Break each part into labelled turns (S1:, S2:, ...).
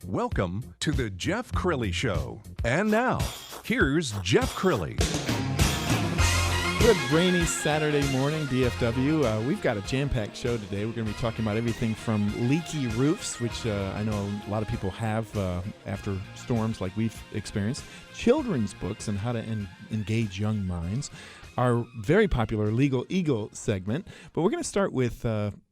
S1: Welcome to the Jeff Crilley Show. And now, here's Jeff Crilley.
S2: Good rainy Saturday morning, DFW. We've got a jam-packed show today. We're going to be talking about everything from leaky roofs, which I know a lot of people have after storms like we've experienced, children's books and how to engage young minds, our very popular Legal Eagle segment. But we're going to start with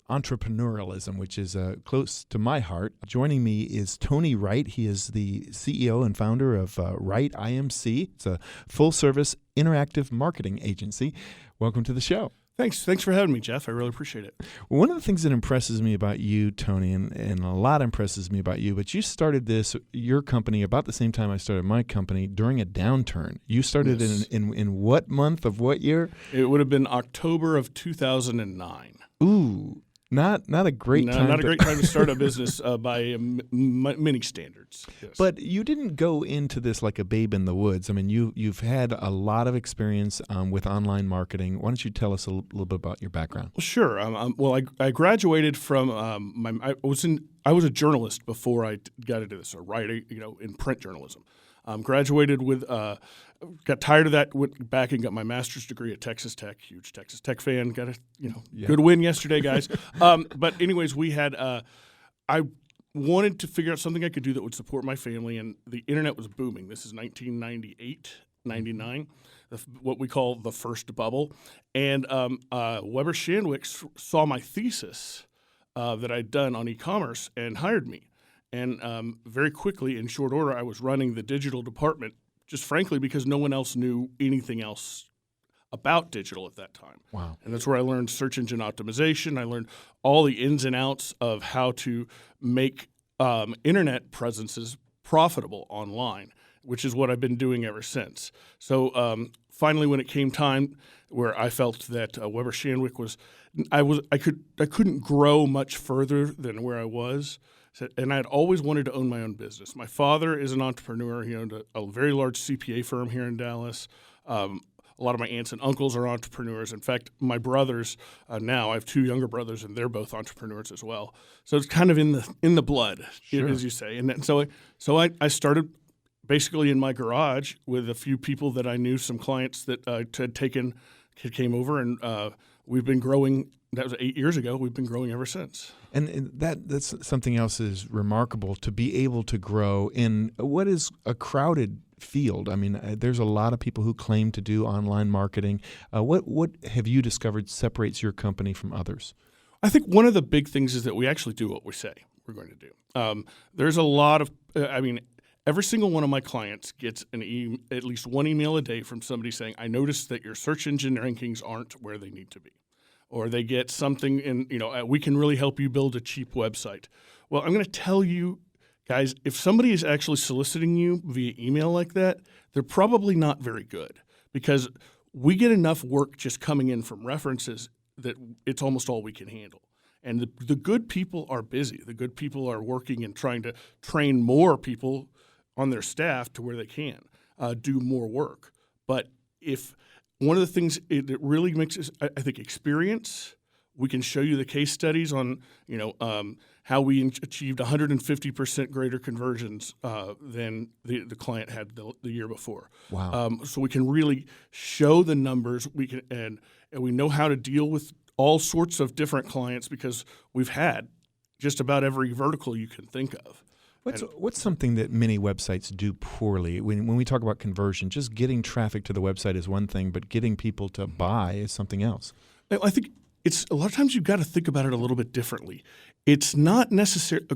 S2: entrepreneurialism, which is close to my heart. Joining me is Tony Wright. He is the CEO and founder of Wright IMC. It's a full-service interactive marketing agency. Welcome to the show.
S3: Thanks for having me, Jeff. I really appreciate it.
S2: One of the things that impresses me about you, Tony, and a lot impresses me about you, but you started your company about the same time I started my company during a downturn. You started in what month of what year?
S3: It would have been October of 2009.
S2: Ooh. Not a great time.
S3: Not a great time to start a business by many standards. Yes.
S2: But you didn't go into this like a babe in the woods. I mean, you've had a lot of experience with online marketing. Why don't you tell us a little bit about your background?
S3: Well, sure. I graduated from I was a journalist before I got into this, or writing, in print journalism. Graduated with. Got tired of that, went back and got my master's degree at Texas Tech. Huge Texas Tech fan. Got a good win yesterday, guys. But anyways, we had I wanted to figure out something I could do that would support my family, and the internet was booming. This is 1998, 99, what we call the first bubble. And Weber Shandwick saw my thesis that I'd done on e-commerce and hired me. And very quickly, in short order, I was running the digital department, just frankly because no one else knew anything else about digital at that time.
S2: Wow.
S3: And that's where I learned search engine optimization. I learned all the ins and outs of how to make internet presences profitable online, which is what I've been doing ever since. So finally, when it came time where I felt that Weber Shandwick I couldn't grow much further than where I was. And I had always wanted to own my own business. My father is an entrepreneur. He owned a very large CPA firm here in Dallas. A lot of my aunts and uncles are entrepreneurs. In fact, my brothers now, I have two younger brothers, and they're both entrepreneurs as well. So it's kind of in the blood,
S2: sure,
S3: as you say. And so I started basically in my garage with a few people that I knew, some clients that came over, and we've been growing. That was 8 years ago. We've been growing ever since.
S2: And that's something else is remarkable, to be able to grow in what is a crowded field. I mean, there's a lot of people who claim to do online marketing. What have you discovered separates your company from others?
S3: I think one of the big things is that we actually do what we say we're going to do. There's a lot of every single one of my clients gets at least one email a day from somebody saying, I noticed that your search engine rankings aren't where they need to be. Or they get something in, we can really help you build a cheap website. Well, I'm going to tell you, guys, if somebody is actually soliciting you via email like that, they're probably not very good, because we get enough work just coming in from references that it's almost all we can handle. And the good people are busy. The good people are working and trying to train more people on their staff to where they can do more work. But one of the things that really makes us, I think, experience. We can show you the case studies on, how we achieved 150% greater conversions than the client had the year before.
S2: Wow!
S3: So we can really show the numbers. We can and we know how to deal with all sorts of different clients because we've had just about every vertical you can think of.
S2: What's something that many websites do poorly? When we talk about conversion, just getting traffic to the website is one thing, but getting people to buy is something else.
S3: I think it's a lot of times you've got to think about it a little bit differently. It's not necessary.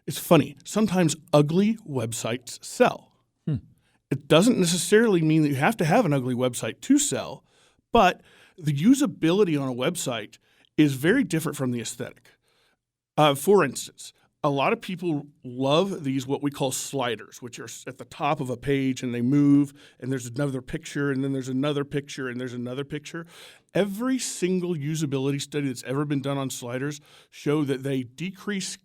S3: It's funny. Sometimes ugly websites sell. It doesn't necessarily mean that you have to have an ugly website to sell, but the usability on a website is very different from the aesthetic. For instance, a lot of people love these what we call sliders, which are at the top of a page and they move, and there's another picture, and then there's another picture, and there's another picture. Every single usability study that's ever been done on sliders show that they decrease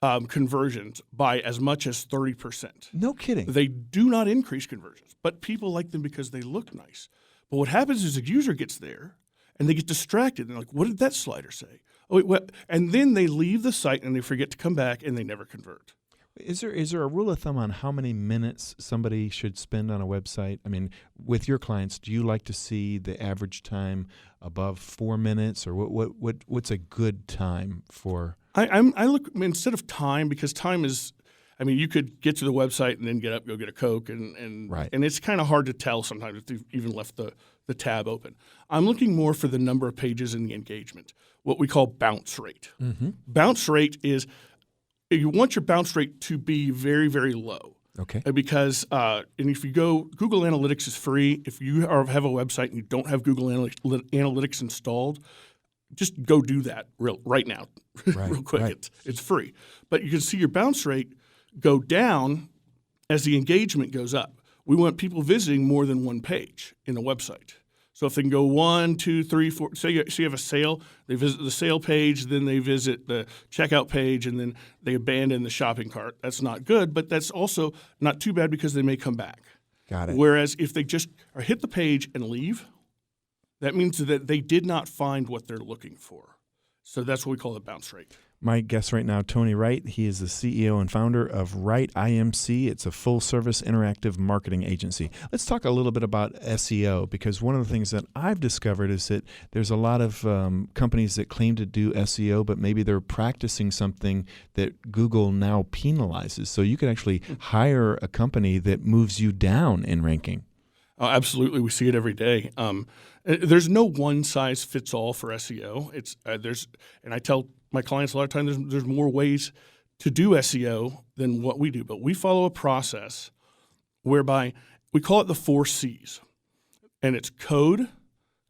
S3: conversions by as much as 30%.
S2: No kidding.
S3: They do not increase conversions, but people like them because they look nice. But what happens is a user gets there and they get distracted. And they're like, what did that slider say? Oh, wait, what? And then they leave the site and they forget to come back and they never convert.
S2: Is there a rule of thumb on how many minutes somebody should spend on a website? I mean, with your clients, do you like to see the average time above 4 minutes, or what's a good time for?
S3: I look instead of time, because time is, I mean, you could get to the website and then get up, go get a Coke, and
S2: Right.
S3: and it's kind of hard to tell sometimes if you've even left the tab open. I'm looking more for the number of pages and the engagement, what we call bounce rate.
S2: Mm-hmm.
S3: Bounce rate is, you want your bounce rate to be very, very low.
S2: Okay.
S3: Because and if you go, Google Analytics is free. If you have a website and you don't have Google Analytics installed, just go do that right now, real quick.
S2: Right.
S3: It's free. But you can see your bounce rate go down as the engagement goes up. We want people visiting more than one page in a website. So if they can go 1, 2, 3, 4, say you have a sale, they visit the sale page, then they visit the checkout page, and then they abandon the shopping cart. That's not good, but that's also not too bad because they may come back.
S2: Got it.
S3: Whereas if they just hit the page and leave, that means that they did not find what they're looking for. So that's what we call the bounce rate.
S2: My guest right now, Tony Wright. He is the CEO and founder of Wright IMC. It's a full-service interactive marketing agency. Let's talk a little bit about SEO, because one of the things that I've discovered is that there's a lot of companies that claim to do SEO, but maybe they're practicing something that Google now penalizes. So you could actually hire a company that moves you down in ranking.
S3: Absolutely, we see it every day. There's no one size fits all for SEO. It's and I tell my clients a lot of times there's more ways to do SEO than what we do, but we follow a process whereby we call it the 4 C's, and it's code,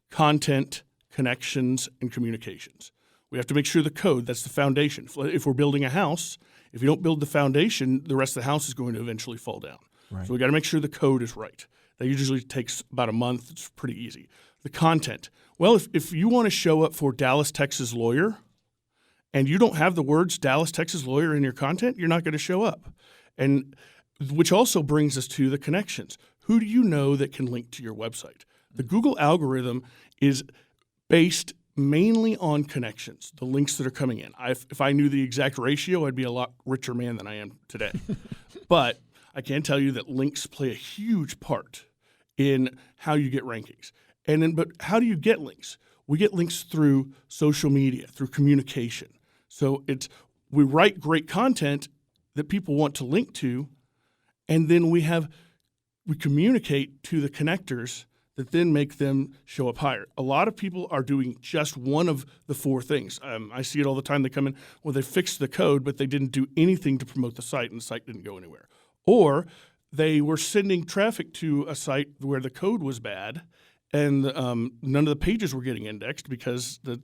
S3: content, connections, and communications. We have to make sure the code, that's the foundation. If we're building a house, if you don't build the foundation, the rest of the house is going to eventually fall down.
S2: Right.
S3: So we got to make sure the code is right. That usually takes about a month. It's pretty easy. The content. Well, if you want to show up for Dallas, Texas lawyer, and you don't have the words Dallas, Texas lawyer in your content, you're not going to show up. And which also brings us to the connections. Who do you know that can link to your website? The Google algorithm is based mainly on connections, the links that are coming in. If I knew the exact ratio, I'd be a lot richer man than I am today. But I can tell you that links play a huge part in how you get rankings. But how do you get links? We get links through social media, through communication. So we write great content that people want to link to, and then we communicate to the connectors that then make them show up higher. A lot of people are doing just one of the 4 things. I see it all the time. They come in, well, they fixed the code, but they didn't do anything to promote the site, and the site didn't go anywhere. Or they were sending traffic to a site where the code was bad, and none of the pages were getting indexed because the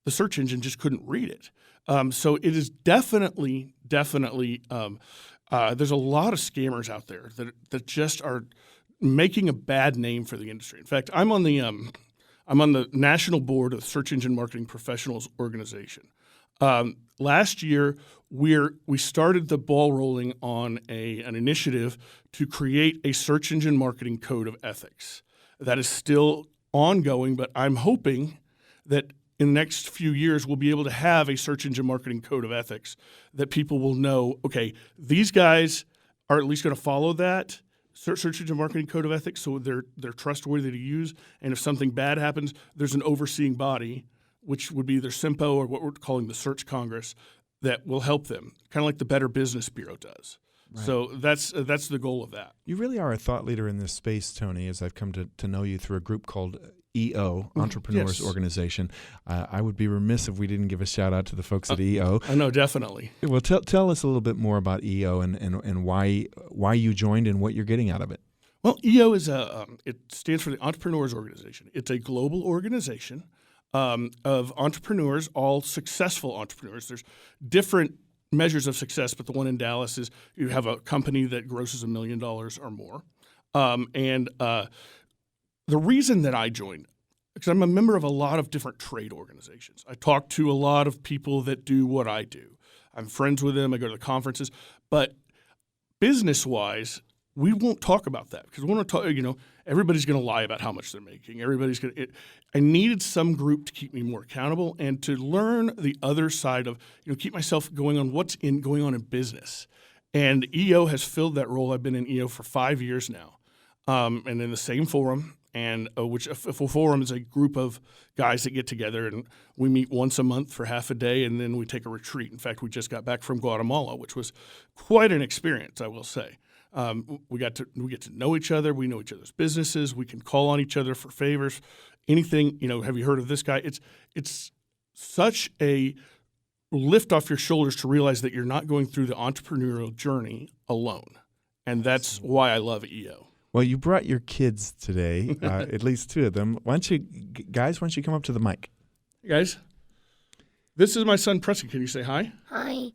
S3: search engine just couldn't read it. So it is definitely. There's a lot of scammers out there that just are making a bad name for the industry. In fact, I'm on the national board of the Search Engine Marketing Professionals Organization. Last year, we started the ball rolling on an initiative to create a search engine marketing code of ethics. That is still ongoing, but I'm hoping that in the next few years we'll be able to have a search engine marketing code of ethics that people will know, okay, these guys are at least going to follow that search engine marketing code of ethics, so they're trustworthy to use. And if something bad happens, there's an overseeing body, which would be either SIMPO or what we're calling the Search Congress, that will help them, kind of like the Better Business Bureau does. Right. So that's the goal of that.
S2: You really are a thought leader in this space, Tony, as I've come to know you through a group called EO, Entrepreneurs Organization. I would be remiss if we didn't give a shout out to the folks at EO.
S3: I know, definitely.
S2: Well, tell us a little bit more about EO and why you joined and what you're getting out of it.
S3: Well, EO is it stands for the Entrepreneurs Organization. It's a global organization of entrepreneurs, all successful entrepreneurs. There's different measures of success, but the one in Dallas is you have a company that grosses $1 million or more. The reason that I joined, because I'm a member of a lot of different trade organizations. I talk to a lot of people that do what I do. I'm friends with them. I go to the conferences. But business-wise, we won't talk about that because we want to talk, everybody's going to lie about how much they're making. I needed some group to keep me more accountable and to learn the other side of, keep myself going on what's going on in business. And EO has filled that role. I've been in EO for 5 years now, and in the same forum. And which a forum is a group of guys that get together, and we meet once a month for half a day, and then we take a retreat. In fact, we just got back from Guatemala, which was quite an experience, I will say. We get to know each other. We know each other's businesses. We can call on each other for favors. Anything, have you heard of this guy? It's such a lift off your shoulders to realize that you're not going through the entrepreneurial journey alone, and that's why I love EO.
S2: Well, you brought your kids today, at least 2 of them. Why don't you come up to the mic?
S3: Hey guys, this is my son Preston. Can you say hi?
S4: Hi.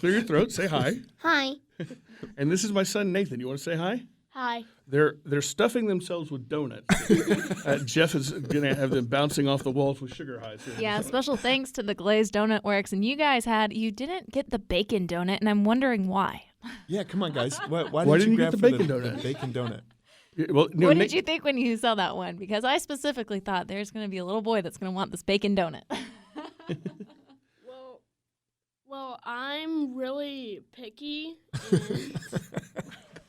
S3: Clear your throat. Say hi.
S4: Hi.
S3: And this is my son Nathan. You want to say hi?
S4: Hi.
S3: They're stuffing themselves with donuts. Jeff is going to have them bouncing off the walls with sugar highs.
S5: Yeah, special thanks to the Glazed Donut Works. And you didn't get the bacon donut, and I'm wondering why.
S2: Yeah, come on, guys. Why
S3: didn't
S2: you
S3: you
S2: grab
S3: get the bacon donut?
S2: The bacon donut.
S3: Well,
S5: What did you think when you saw that one? Because I specifically thought there's going to be a little boy that's going to want this bacon donut.
S4: Well, I'm really picky.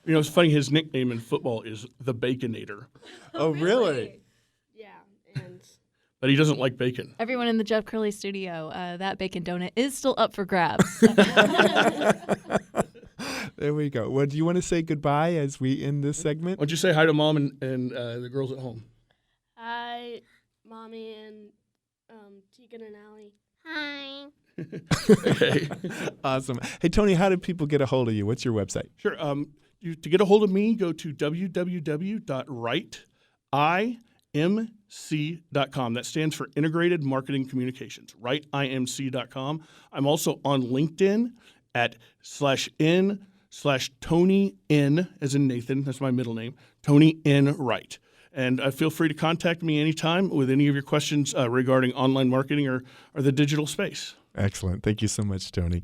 S4: And
S3: it's funny. His nickname in football is the Baconator,
S2: Oh, really?
S4: yeah, and
S3: but he doesn't like bacon.
S5: Everyone in the Jeff Crilley studio, that bacon donut is still up for grabs.
S2: There we go. Well, do you want to say goodbye as we end this segment?
S3: Why don't you say hi to Mom and the girls at home?
S4: hi, Mommy and Tegan and Allie. Hi.
S3: Okay.
S2: Awesome. Hey, Tony, how do people get a hold of you? What's your website?
S3: Sure. To get a hold of me, go to www.wrightimc.com. That stands for Integrated Marketing Communications, wrightimc.com. I'm also on LinkedIn at /N/Tony N, as in Nathan, that's my middle name, Tony N. Wright. And feel free to contact me anytime with any of your questions regarding online marketing or the digital space.
S2: Excellent. Thank you so much, Tony.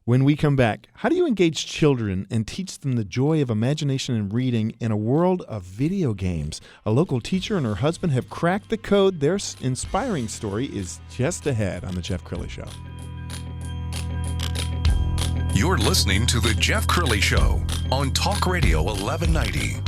S2: When we come back, how do you engage children and teach them the joy of imagination and reading in a world of video games? A local teacher and her husband have cracked the code. Their inspiring story is just ahead on The Jeff Crilley Show.
S1: You're listening to The Jeff Crilley Show on Talk Radio 1190.